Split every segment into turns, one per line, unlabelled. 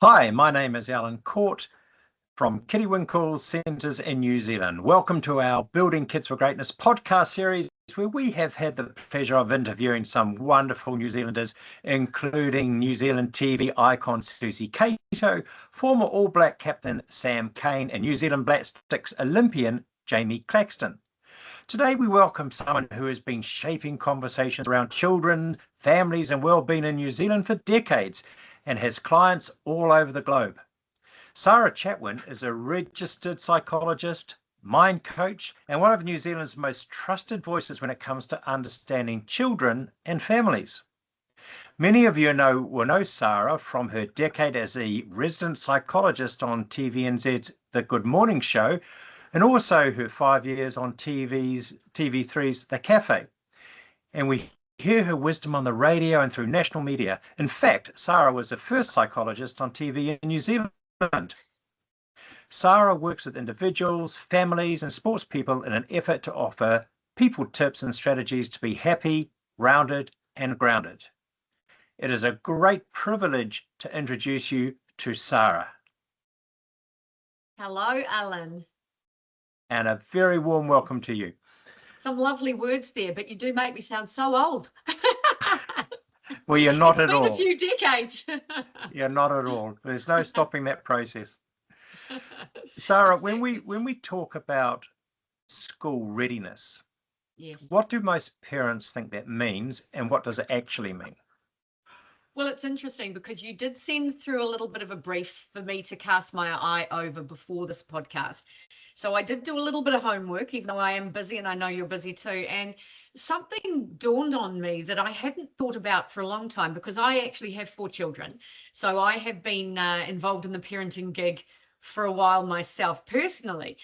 Hi, my name is Alan Court from Kittywinkle Centres in New Zealand. Welcome to our Building Kids for Greatness podcast series, where we have had the pleasure of interviewing some wonderful New Zealanders, including New Zealand TV icon Susie Cato, former All Black captain Sam Cane, and New Zealand Black Sticks Olympian Jamie Claxton. Today, we welcome someone who has been shaping conversations around children, families, and well-being in New Zealand for decades and has clients all over the globe. Sara Chatwin is a registered psychologist, mind coach, and one of New Zealand's most trusted voices when it comes to understanding children and families. Many of you will know Sara from her decade as a resident psychologist on TVNZ's The Good Morning Show, and also her 5 years on TV3's The Cafe. And we hear her wisdom on the radio and through national media. In fact, Sara was the first psychologist on TV in New Zealand. Sara works with individuals, families, and sports people in an effort to offer people tips and strategies to be happy, rounded, and grounded. It is a great privilege to introduce you to Sara.
Hello, Alan.
And a very warm welcome to you.
Some lovely words there, but you do make me sound so old.
Well, you're not at all.
It's been a few decades.
You're not at all. There's no stopping that process. Sara, when we talk about school readiness,
yes,
what do most parents think that means, and what does it actually mean?
Well, it's interesting because you did send through a little bit of a brief for me to cast my eye over before this podcast. So I did do a little bit of homework, even though I am busy, and I know you're busy too. And something dawned on me that I hadn't thought about for a long time, because I actually have 4 children. So I have been involved in the parenting gig for a while myself personally.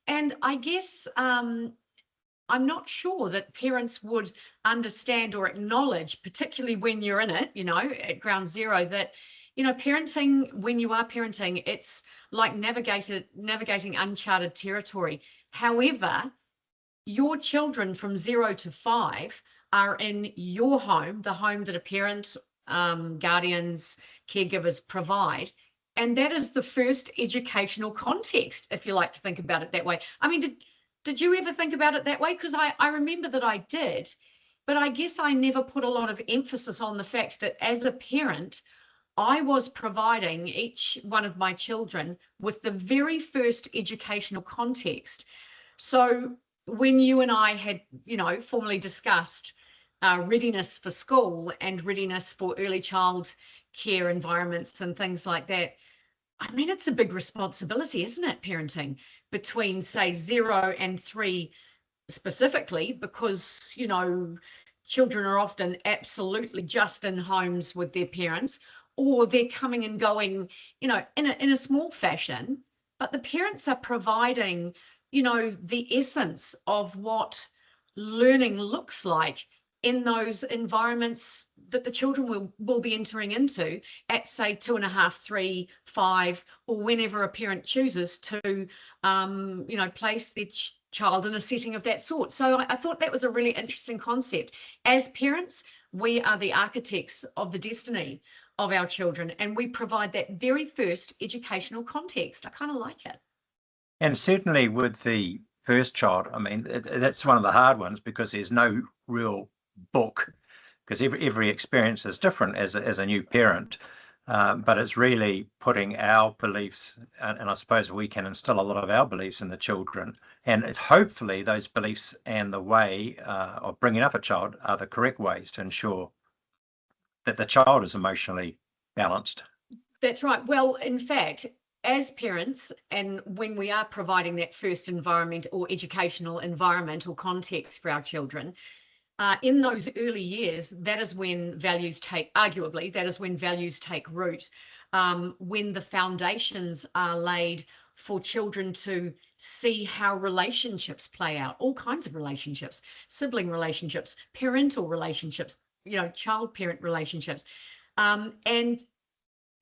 And I guess I'm not sure that parents would understand or acknowledge, particularly when you're in it, at ground zero, that, parenting, when you are parenting, it's like navigating uncharted territory. However, your children from 0 to 5 are in your home, the home that a parent, guardians, caregivers provide. And that is the first educational context, if you like to think about it that way. I mean, did you ever think about it that way? Because I remember that I did, but I guess I never put a lot of emphasis on the fact that as a parent, I was providing each one of my children with the very first educational context. So when you and I had, formally discussed readiness for school and readiness for early child care environments and things like that, I mean, it's a big responsibility, isn't it, parenting between, say, 0 and 3 specifically, because, children are often absolutely just in homes with their parents, or they're coming and going, in a small fashion, but the parents are providing, the essence of what learning looks like in those environments that the children will be entering into at, say, 2.5, 3, 5, or whenever a parent chooses to, place their child in a setting of that sort. So I thought that was a really interesting concept. As parents, we are the architects of the destiny of our children, and we provide that very first educational context. I kind of like it.
And certainly with the first child, I mean, that's one of the hard ones, because there's no real book, because every experience is different as a new parent, but it's really putting our beliefs, and I suppose we can instill a lot of our beliefs in the children, and it's hopefully those beliefs and the way of bringing up a child are the correct ways to ensure that the child is emotionally balanced.
That's right. Well, in fact, as parents, and when we are providing that first environment or educational environment or context for our children, in those early years, that is when values take root, when the foundations are laid for children to see how relationships play out, all kinds of relationships, sibling relationships, parental relationships, child-parent relationships. And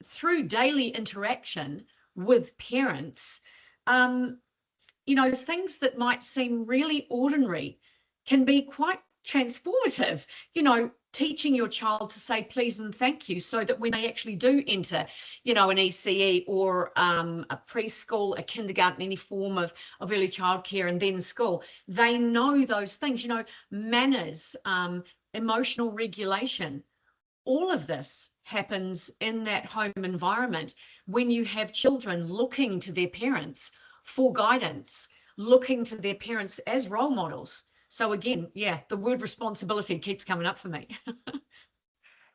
through daily interaction with parents, things that might seem really ordinary can be quite transformative. teaching your child to say please and thank you, so that when they actually do enter, you know, an ECE or a preschool, a kindergarten, any form of early childcare, and then school, they know those things, you know, manners, emotional regulation. All of this happens in that home environment when you have children looking to their parents for guidance, looking to their parents as role models. So again, yeah, the word responsibility keeps coming up for me.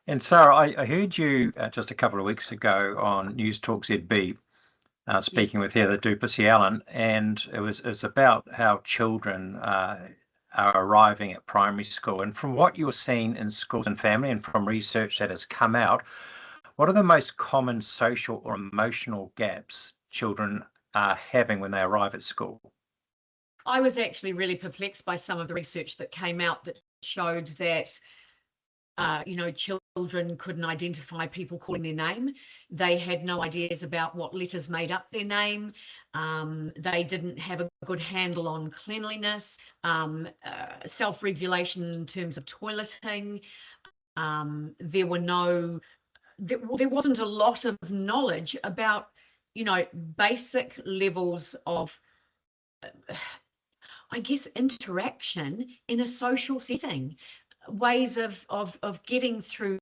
And Sarah, I heard you just a couple of weeks ago on News Talk ZB speaking
Yes.
with Heather Duplessis-Allen, and it was about how children are arriving at primary school. And from what you're seeing in schools and family, and from research that has come out, what are the most common social or emotional gaps children are having when they arrive at school?
I was actually really perplexed by some of the research that came out that showed that you know, children couldn't identify people calling their name. They had no ideas about what letters made up their name. They didn't have a good handle on cleanliness, self-regulation in terms of toileting. There wasn't a lot of knowledge about, you know, basic levels of, I guess, interaction in a social setting, ways of getting through,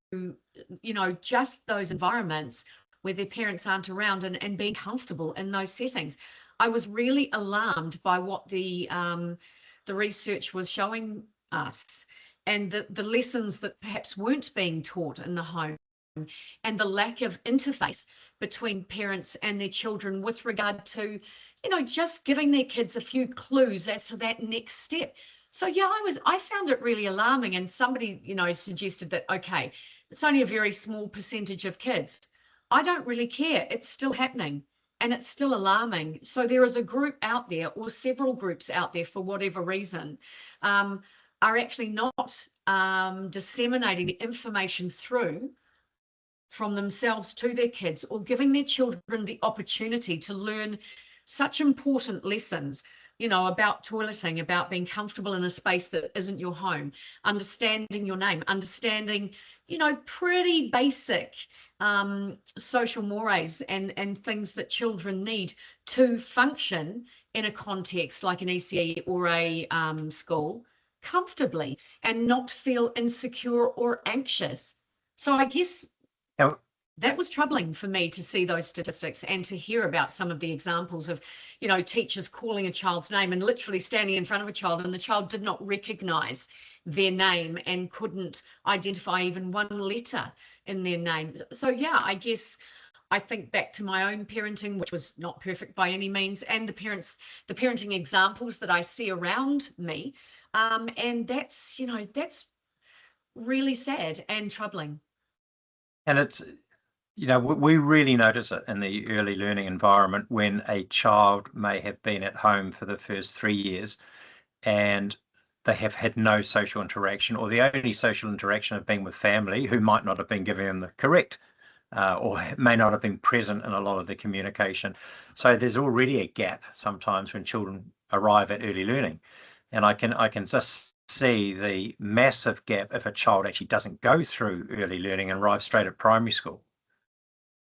you know, just those environments where their parents aren't around, and being comfortable in those settings. I was really alarmed by what the research was showing us, and the lessons that perhaps weren't being taught in the home, and the lack of interface between parents and their children with regard to, you know, just giving their kids a few clues as to that next step. So yeah, I found it really alarming. And somebody, you know, suggested that, okay, it's only a very small percentage of kids. I don't really care. It's still happening, and it's still alarming. So there is a group out there, or several groups out there, for whatever reason, are actually not disseminating the information through from themselves to their kids, or giving their children the opportunity to learn such important lessons, you know, about toileting, about being comfortable in a space that isn't your home, understanding your name, understanding, you know, pretty basic social mores, and things that children need to function in a context like an ECE or a school comfortably, and not feel insecure or anxious. So I guess
Now,
that was troubling for me to see those statistics, and to hear about some of the examples of, you know, teachers calling a child's name and literally standing in front of a child, and the child did not recognize their name and couldn't identify even one letter in their name. So yeah, I guess I think back to my own parenting, which was not perfect by any means, and the parenting examples that I see around me, and that's, you know, that's really sad and troubling.
and it's, you know, we really notice it in the early learning environment when a child may have been at home for the first 3 years and they have had no social interaction, or the only social interaction have been with family who might not have been giving them the correct or may not have been present in a lot of the communication. So there's already a gap sometimes when children arrive at early learning. And I can just see the massive gap if a child actually doesn't go through early learning and arrive straight at primary school.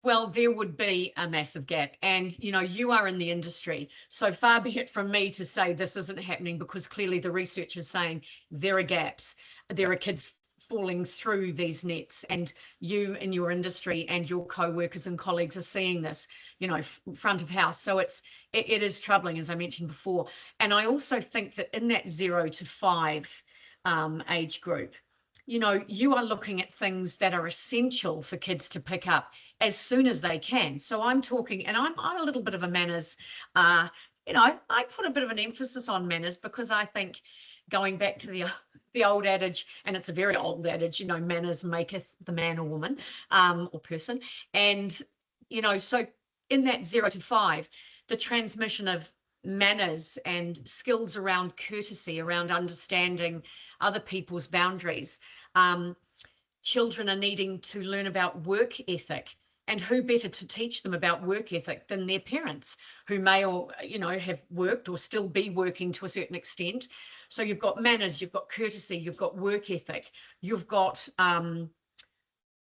Well, there would be a massive gap. And, you know, you are in the industry. So far be it from me to say this isn't happening, because clearly the research is saying there are gaps. There are kids falling through these nets, and you in your industry and your co-workers and colleagues are seeing this, you know, front of house. So it is troubling, as I mentioned before. And I also think that in that 0 to 5 age group, you know, you are looking at things that are essential for kids to pick up as soon as they can. So I'm talking, and I'm a little bit of a manners, you know, I put a bit of an emphasis on manners, because I think, going back to the old adage, and it's a very old adage, you know, manners maketh the man or woman, or person. And, you know, so in that 0 to 5, the transmission of manners and skills around courtesy, around understanding other people's boundaries. Children are needing to learn about work ethic And who better to teach them about work ethic than their parents, who may or, have worked or still be working to a certain extent. So you've got manners, you've got courtesy, you've got work ethic, you've got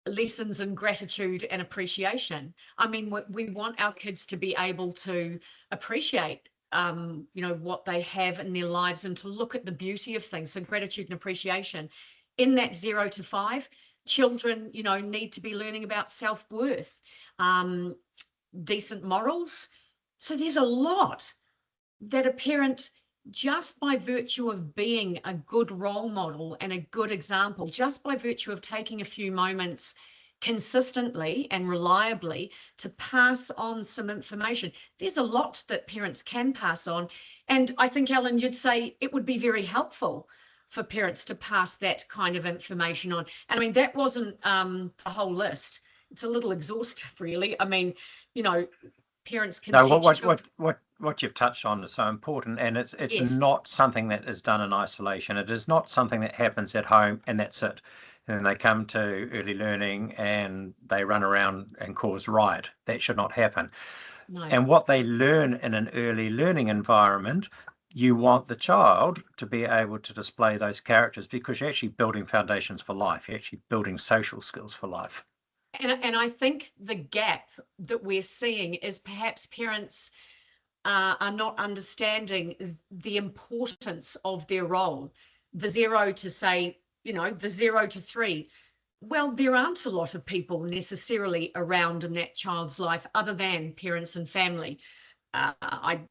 lessons in gratitude and appreciation. I mean, we want our kids to be able to appreciate what they have in their lives and to look at the beauty of things. So gratitude and appreciation. In that 0 to 5, children, need to be learning about self-worth, decent morals. So there's a lot that a parent, just by virtue of being a good role model and a good example, just by virtue of taking a few moments consistently and reliably to pass on some information. There's a lot that parents can pass on. And I think, Ellen, you'd say it would be very helpful for parents to pass that kind of information on. And I mean, that wasn't the whole list. It's a little exhaustive, really. I mean, parents can
No,
teach
what you've touched on is so important, and it's
Yes.
not something that is done in isolation. It is not something that happens at home and that's it. And then they come to early learning and they run around and cause riot. That should not happen.
No.
And what they learn in an early learning environment, you want the child to be able to display those characters, because you're actually building foundations for life. You're actually building social skills for life.
And I think the gap that we're seeing is perhaps parents are not understanding the importance of their role. The 0 to say, the 0 to 3. Well, there aren't a lot of people necessarily around in that child's life other than parents and family. I'm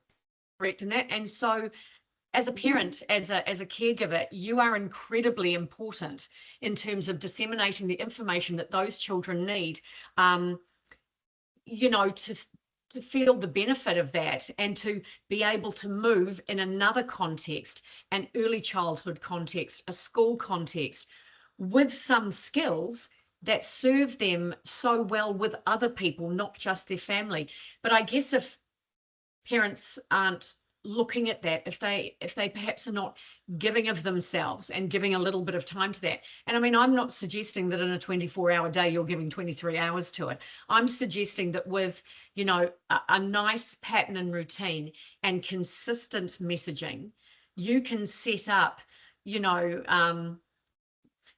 correct in that. And so as a parent, as a caregiver, you are incredibly important in terms of disseminating the information that those children need, to feel the benefit of that and to be able to move in another context, an early childhood context, a school context, with some skills that serve them so well with other people, not just their family. But I guess if parents aren't looking at that, if they perhaps are not giving of themselves and giving a little bit of time to that. And I mean, I'm not suggesting that in a 24-hour day you're giving 23 hours to it. I'm suggesting that with a nice pattern and routine and consistent messaging, you can set up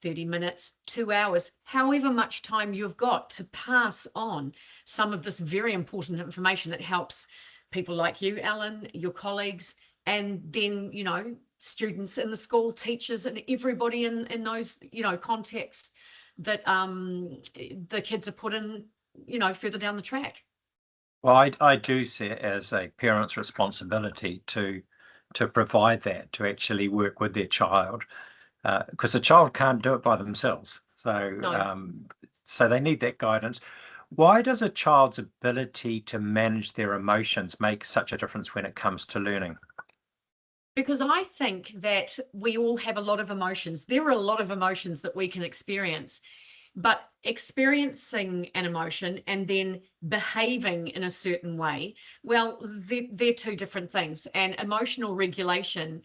30 minutes, 2 hours, however much time you've got to pass on some of this very important information that helps people like you, Ellen, your colleagues, and then, students in the school, teachers, and everybody in those, contexts that the kids are put in, further down the track.
Well, I do see it as a parent's responsibility to provide that, to actually work with their child, because the child can't do it by themselves. So,
No.
So they need that guidance. Why does a child's ability to manage their emotions make such a difference when it comes to learning?
Because I think that we all have a lot of emotions. There are a lot of emotions that we can experience, but experiencing an emotion and then behaving in a certain way, well, they're two different things. And emotional regulation,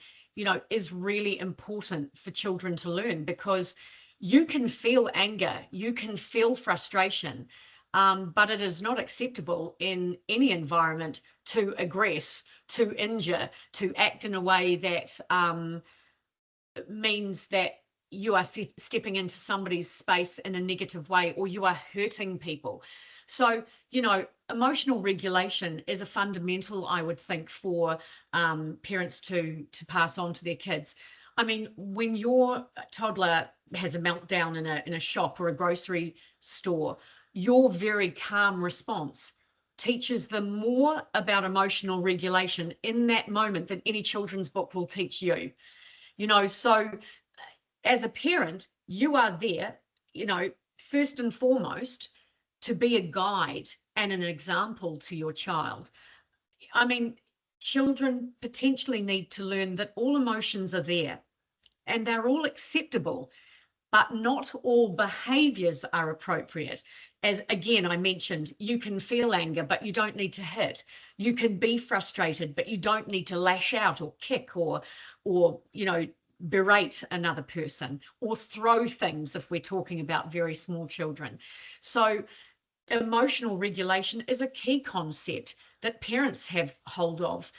is really important for children to learn, because you can feel anger, you can feel frustration, but it is not acceptable in any environment to aggress, to injure, to act in a way that means that you are stepping into somebody's space in a negative way, or you are hurting people. So, emotional regulation is a fundamental, I would think, for parents to pass on to their kids. I mean, when your toddler has a meltdown in a shop or a grocery store, your very calm response teaches them more about emotional regulation in that moment than any children's book will teach you. So as a parent, you are there, first and foremost, to be a guide and an example to your child. I mean, children potentially need to learn that all emotions are there and they're all acceptable, but not all behaviors are appropriate. As again, I mentioned, you can feel anger, but you don't need to hit. You can be frustrated, but you don't need to lash out or kick or berate another person or throw things if we're talking about very small children. So emotional regulation is a key concept that parents have hold of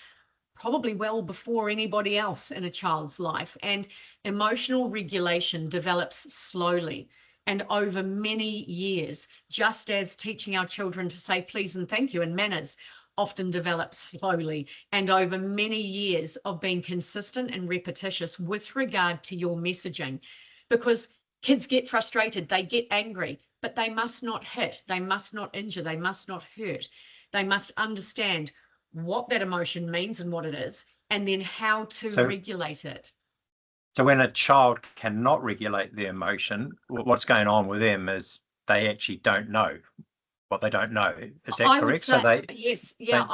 probably well before anybody else in a child's life. And emotional regulation develops slowly and over many years, just as teaching our children to say please and thank you and manners often develops slowly and over many years of being consistent and repetitious with regard to your messaging. Because kids get frustrated, they get angry, but they must not hit, they must not injure, they must not hurt. They must understand what that emotion means and what it is, and then how to regulate it.
So when a child cannot regulate their emotion, what's going on with them is they actually don't know what they don't know. Is that correct?
Say, so yes, yeah,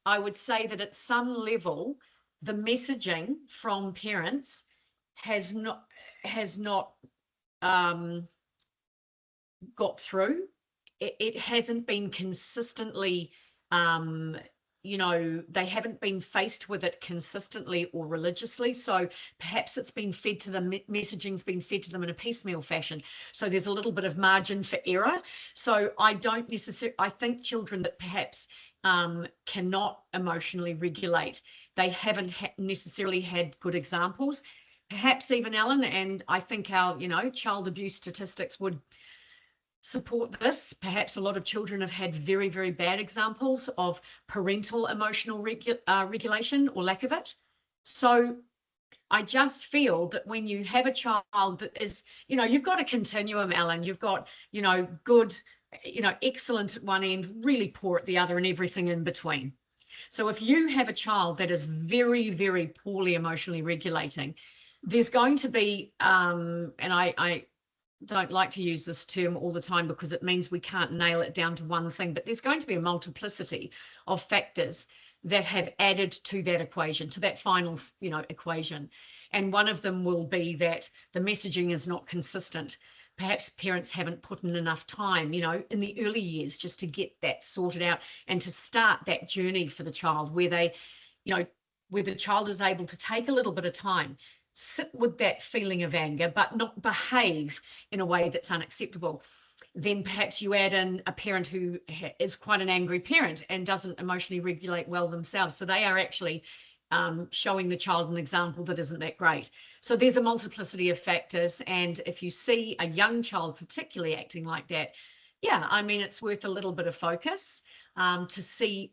I would say that at some level, the messaging from parents has not got through. It hasn't been consistently they haven't been faced with it consistently or religiously. So perhaps it's been fed to them, messaging's been fed to them in a piecemeal fashion. So there's a little bit of margin for error. So I think children that perhaps cannot emotionally regulate, they haven't necessarily had good examples. Perhaps even Ellen, and I think our, child abuse statistics would support this. Perhaps a lot of children have had very, very bad examples of parental emotional regulation or lack of it. So I just feel that when you have a child that is, you've got a continuum, Ellen, you've got, good, excellent at one end, really poor at the other, and everything in between. So if you have a child that is very, very poorly emotionally regulating, there's going to be, and I don't like to use this term all the time because it means we can't nail it down to one thing, but there's going to be a multiplicity of factors that have added to that equation, to that final, equation. And one of them will be that the messaging is not consistent. Perhaps parents haven't put in enough time, in the early years just to get that sorted out and to start that journey for the child where they, where the child is able to take a little bit of time, sit with that feeling of anger, but not behave in a way that's unacceptable. Then perhaps you add in a parent who is quite an angry parent and doesn't emotionally regulate well themselves. So they are actually showing the child an example that isn't that great. So there's a multiplicity of factors. And if you see a young child particularly acting like that, it's worth a little bit of focus to see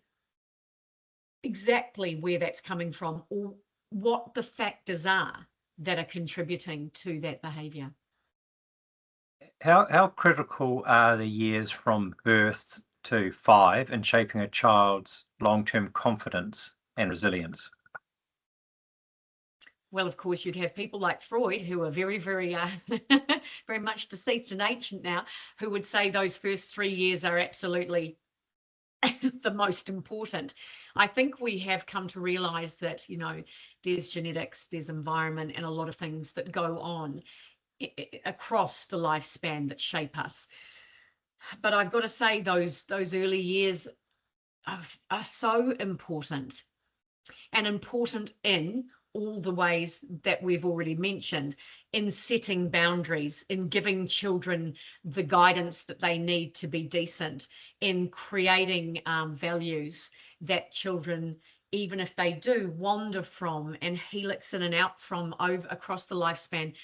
exactly where that's coming from or what the factors are that are contributing to that behaviour.
How critical are the years from birth to 5 in shaping a child's long-term confidence and resilience?
Well, of course, you'd have people like Freud, who are very, very, very much deceased and ancient now, who would say those first 3 years are absolutely the most important. I think we have come to realize that, there's genetics, there's environment, and a lot of things that go on across the lifespan that shape us. But I've got to say those early years are so important, and important in all the ways that we've already mentioned, in setting boundaries, in giving children the guidance that they need to be decent, in creating values that children, even if they do wander from and helix in and out from across the lifespan,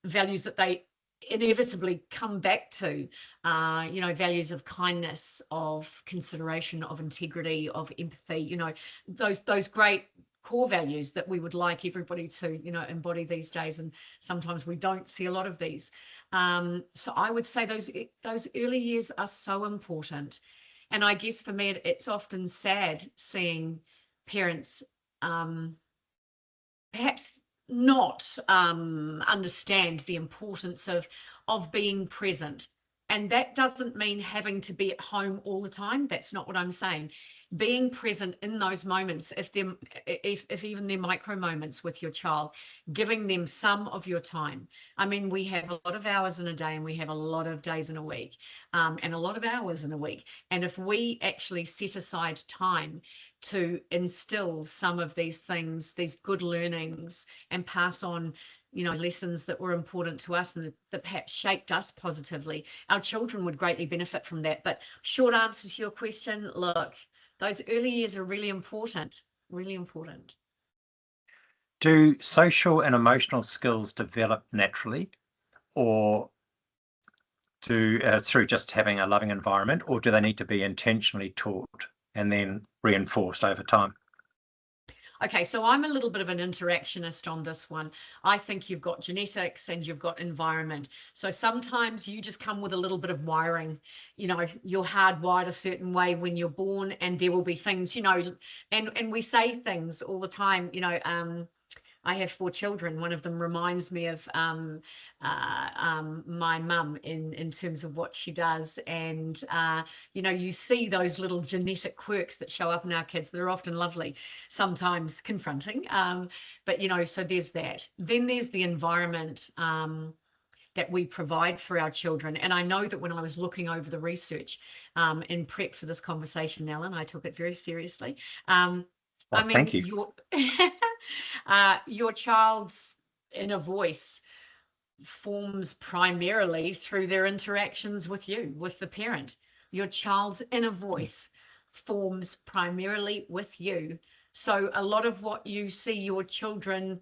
values that they inevitably come back to, values of kindness, of consideration, of integrity, of empathy, those great core values that we would like everybody to, embody these days. And sometimes we don't see a lot of these. So I would say those early years are so important. And I guess for me, it's often sad seeing parents perhaps not understand the importance of being present. And that doesn't mean having to be at home all the time. That's not what I'm saying. Being present in those moments, if even they're micro moments with your child, giving them some of your time. I mean, we have a lot of hours in a day and we have a lot of days in a week, and a lot of hours in a week. And if we actually set aside time to instill some of these things, these good learnings, and pass on lessons that were important to us and that perhaps shaped us positively, our children would greatly benefit from that. But short answer to your question, look, those early years are really important, really important.
Do social and emotional skills develop naturally, or through just having a loving environment, or do they need to be intentionally taught and then reinforced over time?
Okay, so I'm a little bit of an interactionist on this one. I think you've got genetics and you've got environment. So sometimes you just come with a little bit of wiring. You're hardwired a certain way when you're born, and there will be things, and we say things all the time, I have 4 children. One of them reminds me of my mum in terms of what she does. And, you see those little genetic quirks that show up in our kids. They're often lovely, sometimes confronting. But, so there's that. Then there's the environment that we provide for our children. And I know that when I was looking over the research in prep for this conversation, Alan, I took it very seriously.
Well, thank you.
Your child's inner voice forms primarily through their interactions with you, with the parent. Your child's inner voice forms primarily with you. So a lot of what you see your children,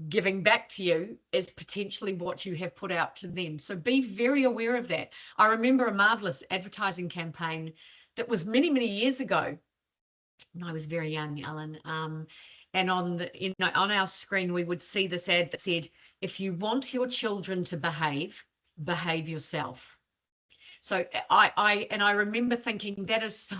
giving back to you is potentially what you have put out to them. So be very aware of that. I remember a marvelous advertising campaign that was many, many years ago. And I was very young, Alan. And on our screen, we would see this ad that said, if you want your children to behave yourself. So I remember thinking that is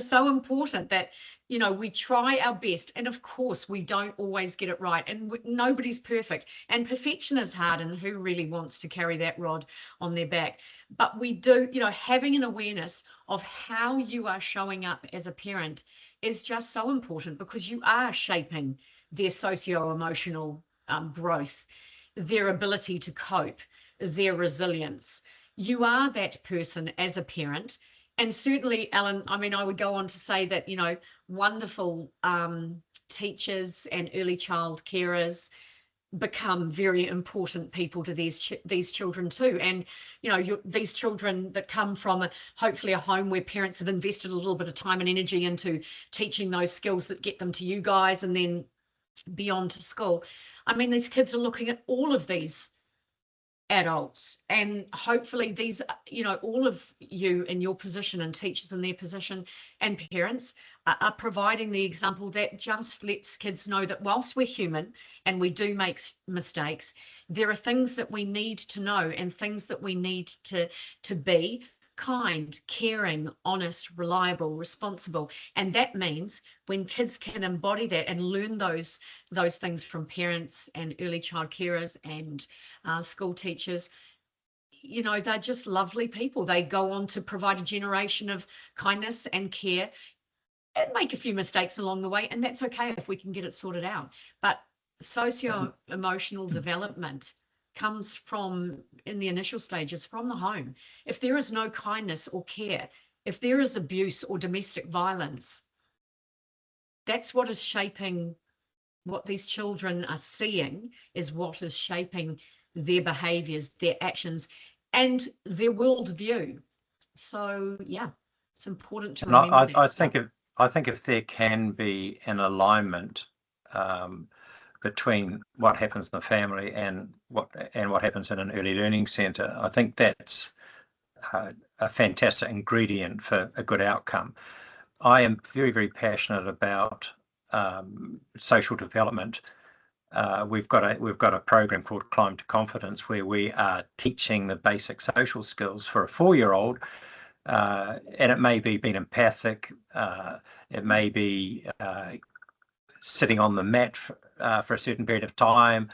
so important that, we try our best. And of course, we don't always get it right. And nobody's perfect. And perfection is hard. And who really wants to carry that rod on their back? But we do, having an awareness of how you are showing up as a parent is just so important, because you are shaping their socio-emotional growth, their ability to cope, their resilience. You are that person as a parent. And certainly, Alan, I would go on to say that, wonderful teachers and early child carers become very important people to these children too. And, these children that come from hopefully a home where parents have invested a little bit of time and energy into teaching those skills that get them to you guys and then beyond to school. These kids are looking at all of these adults, and hopefully these, all of you in your position and teachers in their position and parents are providing the example that just lets kids know that whilst we're human and we do make mistakes, there are things that we need to know and things that we need to be kind, caring, honest, reliable, responsible. And that means when kids can embody that and learn those things from parents and early child carers and school teachers, they're just lovely people. They go on to provide a generation of kindness and care and make a few mistakes along the way. And that's okay if we can get it sorted out. But socio-emotional development comes from, in the initial stages, from the home. If there is no kindness or care, if there is abuse or domestic violence, that's what is shaping what these children are seeing, is what is shaping their behaviors, their actions, and their worldview. So yeah, it's important to remember that.
I think if there can be an alignment between what happens in the family and what happens in an early learning centre, I think that's a fantastic ingredient for a good outcome. I am very, very passionate about social development. We've got a program called Climb to Confidence, where we are teaching the basic social skills for a 4-year-old, and it may be being empathic, it may be sitting on the mat for a certain period of time,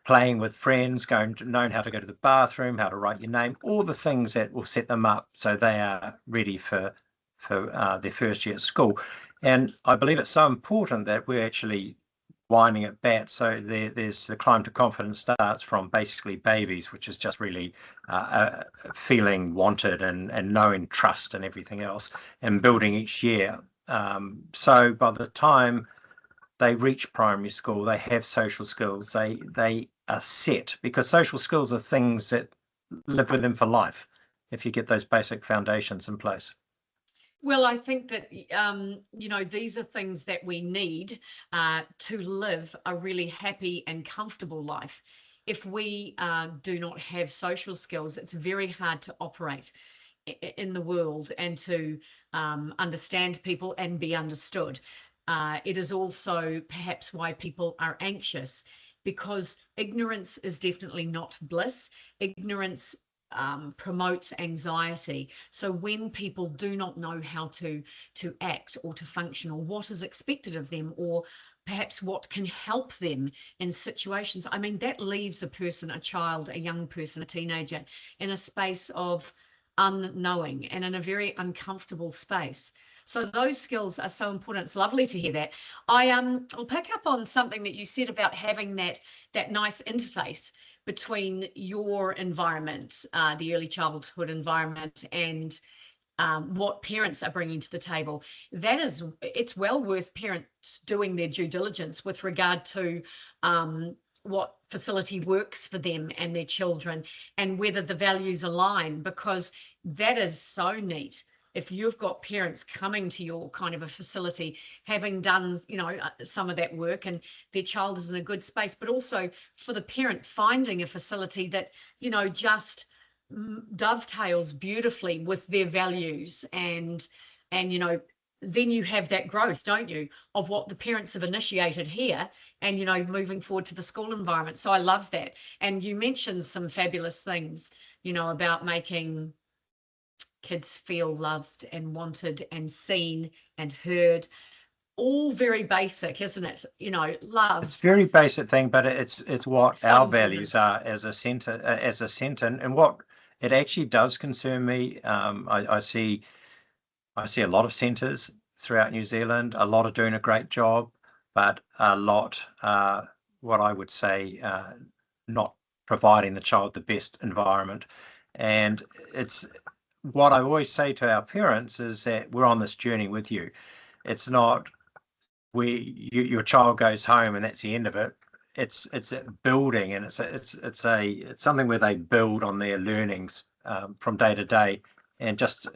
playing with friends, knowing how to go to the bathroom, how to write your name, all the things that will set them up so they are ready for their first year at school. And I believe it's so important that we're actually winding it back. So there's the Climb to Confidence starts from basically babies, which is just really feeling wanted and knowing trust and everything else, and building each year. So by the time they reach primary school, they have social skills, they are set, because social skills are things that live with them for life if you get those basic foundations in place.
Well, I think that, these are things that we need to live a really happy and comfortable life. If we do not have social skills, it's very hard to operate in the world and to understand people and be understood. It is also perhaps why people are anxious, because ignorance is definitely not bliss. Ignorance promotes anxiety. So when people do not know how to act or to function, or what is expected of them, or perhaps what can help them in situations, I mean, that leaves a person, a child, a young person, a teenager, in a space of unknowing and in a very uncomfortable space. So those skills are so important. It's lovely to hear that. I'll pick up on something that you said about having that nice interface between your environment, the early childhood environment, and what parents are bringing to the table. It's well worth parents doing their due diligence with regard to what facility works for them and their children, and whether the values align, because that is so neat. If you've got parents coming to your kind of a facility, having done, some of that work, and their child is in a good space, but also for the parent finding a facility that, just dovetails beautifully with their values, and then you have that growth, don't you, of what the parents have initiated here, and moving forward to the school environment. So I love that. And you mentioned some fabulous things, about making kids feel loved and wanted and seen and heard. All very basic, isn't it? Love.
It's a very basic thing, but it's what
So
our
important.
values are as a centre, and what it actually does concern me. I see a lot of centres throughout New Zealand. A lot are doing a great job, but a lot, what I would say, not providing the child the best environment. And it's what I always say to our parents is that we're on this journey with you. It's not your child goes home and that's the end of it. It's a building, and it's something where they build on their learnings from day to day, and just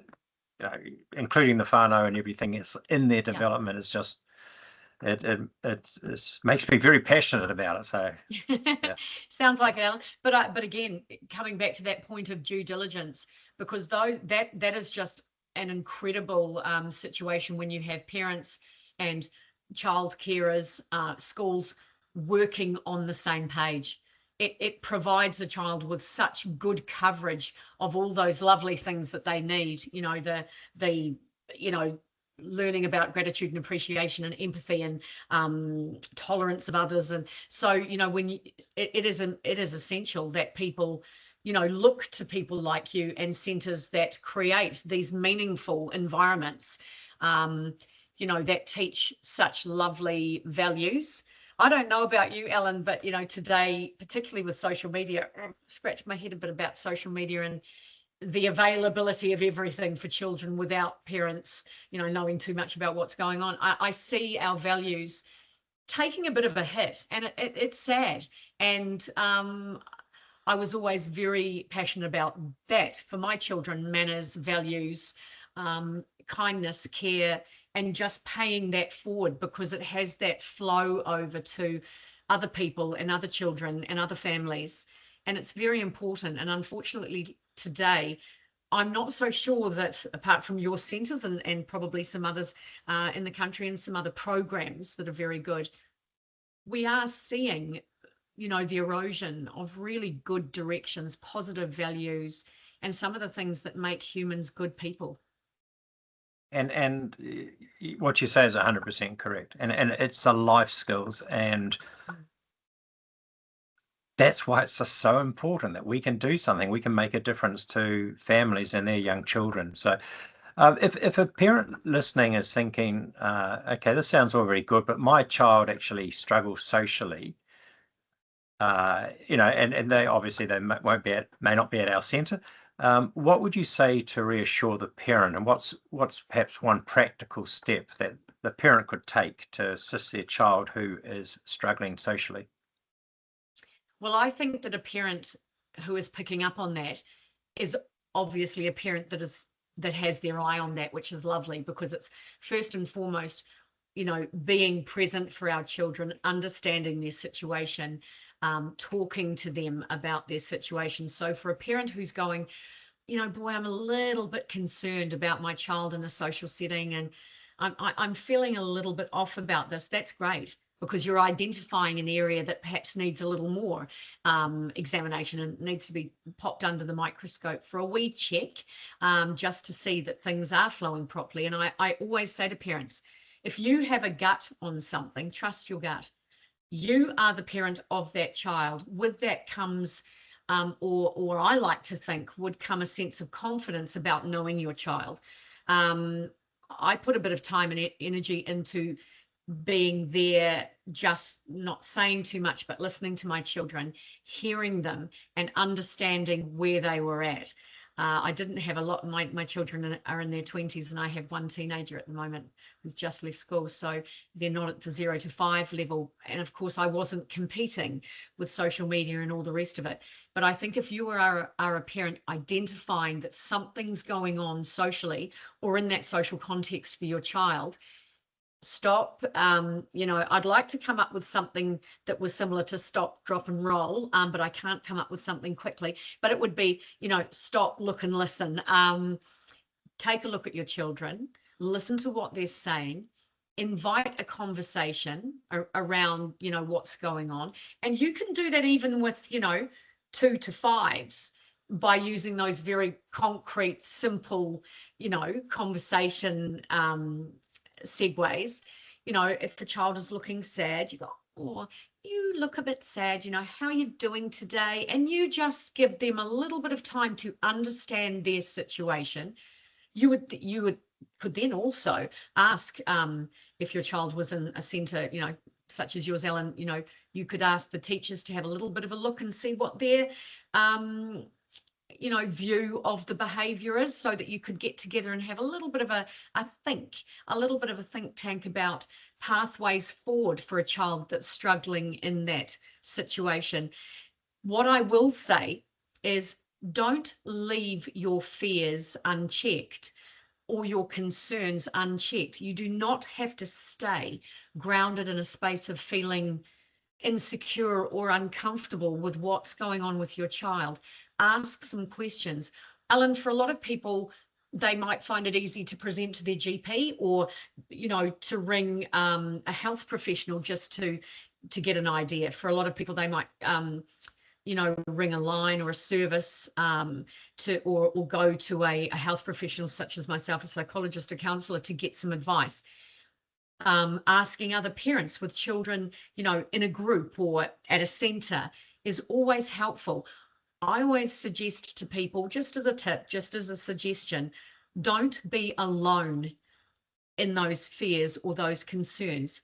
including the whānau and everything is in their development. Is just it makes me very passionate about it. So yeah.
Sounds like it, Alan. But again, coming back to that point of due diligence, because that is just an incredible situation when you have parents and child carers, schools working on the same page. It provides the child with such good coverage of all those lovely things that they need. The learning about gratitude and appreciation and empathy and tolerance of others. And so when it is essential that people look to people like you and centres that create these meaningful environments that teach such lovely values. I don't know about you, Ellen, but today, particularly with social media, I scratch my head a bit about social media and the availability of everything for children without parents, knowing too much about what's going on. I see our values taking a bit of a hit, and it's sad. And I was always very passionate about that for my children: manners, values, kindness, care, and just paying that forward, because it has that flow over to other people and other children and other families. And it's very important. And unfortunately today, I'm not so sure that, apart from your centres and probably some others in the country and some other programs that are very good, we are seeing, the erosion of really good directions, positive values, and some of the things that make humans good people.
And what you say is 100% correct. And it's the life skills, and that's why it's just so important that we can do something. We can make a difference to families and their young children. So if a parent listening is thinking, okay, this sounds all very good, but my child actually struggles socially, and they obviously may not be at our centre. What would you say to reassure the parent, and what's perhaps one practical step that the parent could take to assist their child who is struggling socially?
Well, I think that a parent who is picking up on that is obviously a parent that has their eye on that, which is lovely, because it's first and foremost, being present for our children, understanding their situation, talking to them about their situation. So for a parent who's going, boy, I'm a little bit concerned about my child in a social setting, and I'm feeling a little bit off about this, that's great, because you're identifying an area that perhaps needs a little more examination and needs to be popped under the microscope for a wee check, just to see that things are flowing properly. And I always say to parents, if you have a gut on something, trust your gut. You are the parent of that child. With that comes, or I like to think, would come a sense of confidence about knowing your child. I put a bit of time and energy into being there, just not saying too much, but listening to my children, hearing them and understanding where they were at. I didn't have a lot. My children are in their 20s, and I have one teenager at the moment who's just left school. So they're not at the 0 to 5 level. And of course, I wasn't competing with social media and all the rest of it. But I think if you are a parent identifying that something's going on socially or in that social context for your child, stop. I'd like to come up with something that was similar to stop, drop and roll, but I can't come up with something quickly. But it would be, stop, look and listen. Take a look at your children, listen to what they're saying, invite a conversation around, what's going on. And you can do that even with, 2 to 5s, by using those very concrete, simple, conversation segues. If the child is looking sad, you go, oh, you look a bit sad, how are you doing today? And you just give them a little bit of time to understand their situation. You could then also ask, if your child was in a centre, such as yours, Ellen, you could ask the teachers to have a little bit of a look and see what their view of the behavior is, so that you could get together and have a little bit of a think tank about pathways forward for a child that's struggling in that situation. What I will say is, don't leave your fears unchecked or your concerns unchecked. You do not have to stay grounded in a space of feeling insecure or uncomfortable with what's going on with your child. Ask some questions. Ellen, for a lot of people, they might find it easy to present to their GP, or, to ring a health professional just to get an idea. For a lot of people, they might, ring a line or a service, or go to a health professional such as myself, a psychologist, a counsellor, to get some advice. Asking other parents with children, in a group or at a centre, is always helpful. I always suggest to people, just as a tip, just as a suggestion, don't be alone in those fears or those concerns.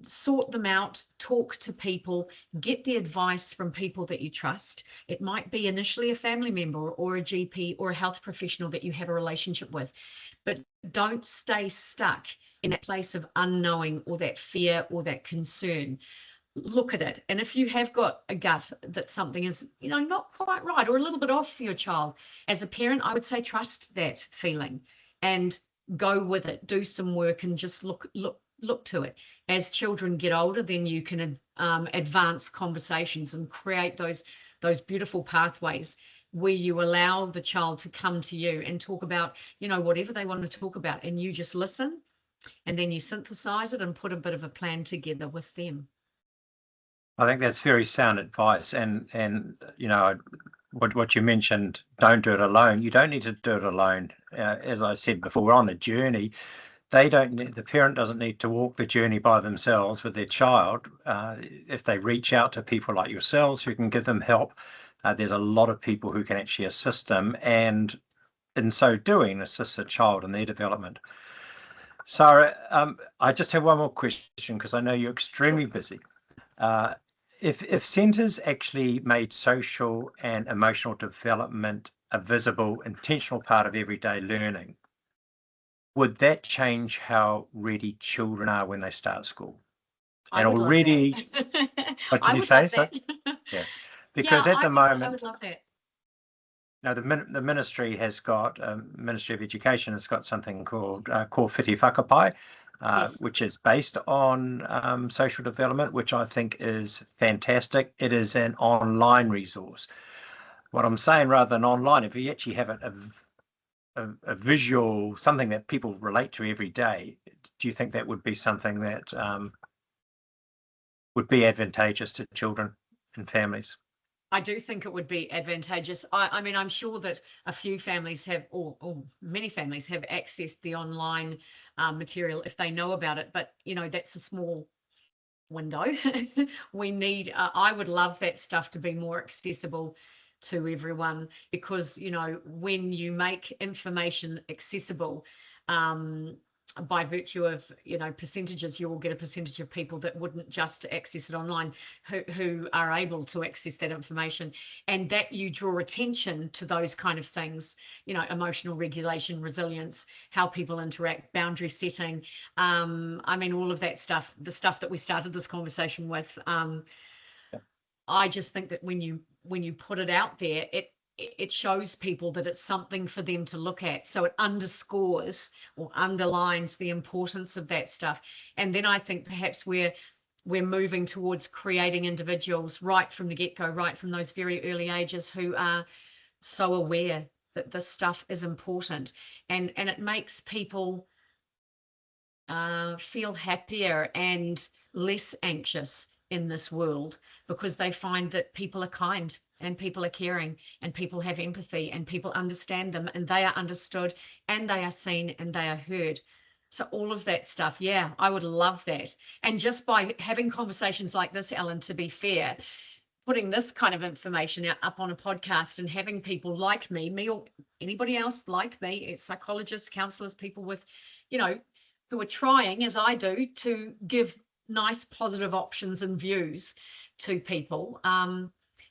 Sort them out, talk to people, get the advice from people that you trust. It might be initially a family member or a GP or a health professional that you have a relationship with, but don't stay stuck in that place of unknowing or that fear or that concern. Look at it. And if you have got a gut that something is, not quite right or a little bit off for your child, as a parent, I would say trust that feeling and go with it. Do some work and just look to it. As children get older, then you can advance conversations and create those beautiful pathways where you allow the child to come to you and talk about, whatever they want to talk about, and you just listen, and then you synthesize it and put a bit of a plan together with them.
I think that's very sound advice, and what you mentioned, don't do it alone. You don't need to do it alone. As I said before, we're on the journey. The parent doesn't need to walk the journey by themselves with their child. If they reach out to people like yourselves who can give them help, there's a lot of people who can actually assist them, and in so doing, assist the child in their development. Sara, I just have one more question, because I know you're extremely busy. If centres actually made social and emotional development a visible, intentional part of everyday learning, would that change how ready children are when they start school?
I
And
would love
already,
that.
what did
I
you
would
say?
love
So,
that.
yeah,
Yeah,
because at the
I
moment,
would love that.
no, the ministry has got, Ministry of Education has got something called Ko Whiti Whakapai,
Yes.
which is based on social development, which I think is fantastic. It is an online resource. What I'm saying, rather than online, if you actually have a visual, something that people relate to every day, do you think that would be something that would be advantageous to children and families?
I do think it would be advantageous. I mean, I'm sure that a few families have, or many families have accessed the online material if they know about it. But, you know, that's a small window. We need, I would love that stuff to be more accessible to everyone, because, you know, when you make information accessible, by virtue of, you know, percentages, you will get a percentage of people that wouldn't just access it online, who are able to access that information, and that you draw attention to those kind of things, you know, emotional regulation, resilience, how people interact, boundary setting. I mean, all of that stuff, the stuff that we started this conversation with. I just think that when you put it out there, it shows people that it's something for them to look at. So it underscores or underlines the importance of that stuff. And then I think perhaps we're moving towards creating individuals right from the get-go, right from those very early ages, who are so aware that this stuff is important, and it makes people feel happier and less anxious in this world, because they find that people are kind and people are caring and people have empathy and people understand them and they are understood and they are seen and they are heard. So all of that stuff, yeah, I would love that. And just by having conversations like this, Ellen, to be fair, putting this kind of information up on a podcast and having people like me or anybody else like me, psychologists, counselors, people with, you know, who are trying, as I do, to give nice, positive options and views to people.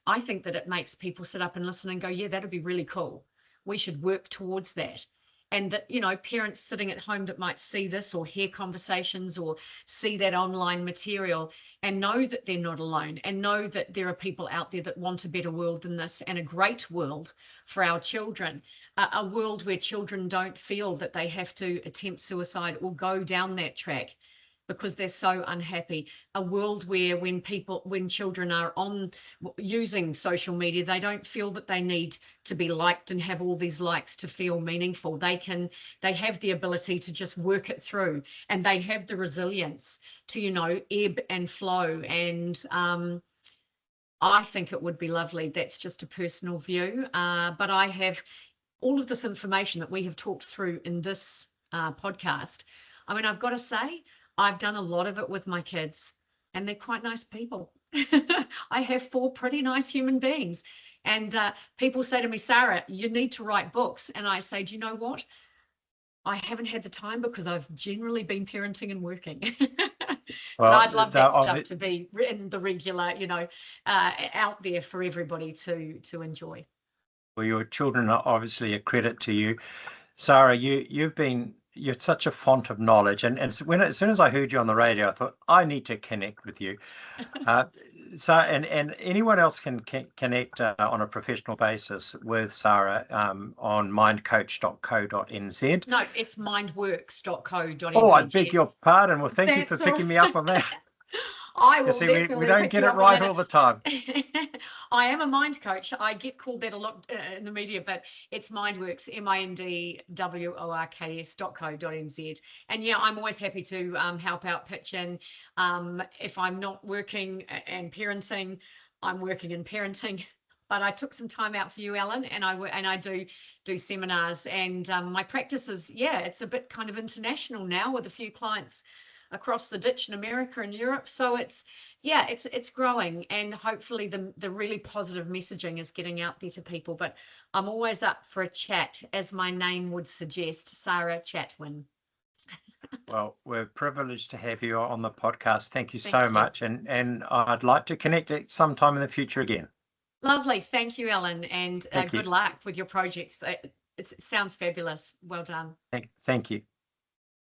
I think that it makes people sit up and listen and go, yeah, that'd be really cool. We should work towards that. And that, you know, parents sitting at home that might see this or hear conversations or see that online material and know that they're not alone, and know that there are people out there that want a better world than this, and a great world for our children, a world where children don't feel that they have to attempt suicide or go down that track because they're so unhappy, a world where when children are on using social media, they don't feel that they need to be liked and have all these likes to feel meaningful. They have the ability to just work it through, and they have the resilience to, you know, ebb and flow. And I think it would be lovely. That's just a personal view, but I have all of this information that we have talked through in this podcast. I mean, I've got to say, I've done a lot of it with my kids, and they're quite nice people. I have 4 pretty nice human beings. And people say to me, Sarah, you need to write books. And I say, do you know what? I haven't had the time because I've generally been parenting and working. But
Well,
I'd love that stuff to be in the regular, you know, out there for everybody to enjoy.
well, your children are obviously a credit to you. Sarah, you're such a font of knowledge, and as soon as I heard you on the radio, I thought I need to connect with you. So, and anyone else can connect on a professional basis with Sarah on mindcoach.co.nz.
No, it's mindworks.co.nz.
Oh, I beg your pardon. Well, thank you for
That's all
picking me up on that.
I
You
will
see, we
definitely
don't
pick
get
you
it
up on
right
that.
all the time.
I am a mind coach. I get called that a lot in the media, but it's Mindworks, mindworks.co.nz. And yeah, I'm always happy to help out, pitch in. If I'm not working and parenting, I'm working and parenting. But I took some time out for you, Ellen, and I do seminars, and my practice is, yeah, it's a bit kind of international now, with a few clients across the ditch in America and Europe. So it's growing, and hopefully the really positive messaging is getting out there to people. But I'm always up for a chat, as my name would suggest, Sara Chatwin.
Well, we're privileged to have you on the podcast. Thank you
Thank
so
you.
much. And I'd like to connect it sometime in the future again.
Lovely. Thank you, Ellen, and
Thank you.
good luck with your projects. It sounds fabulous. Well done.
Thank you.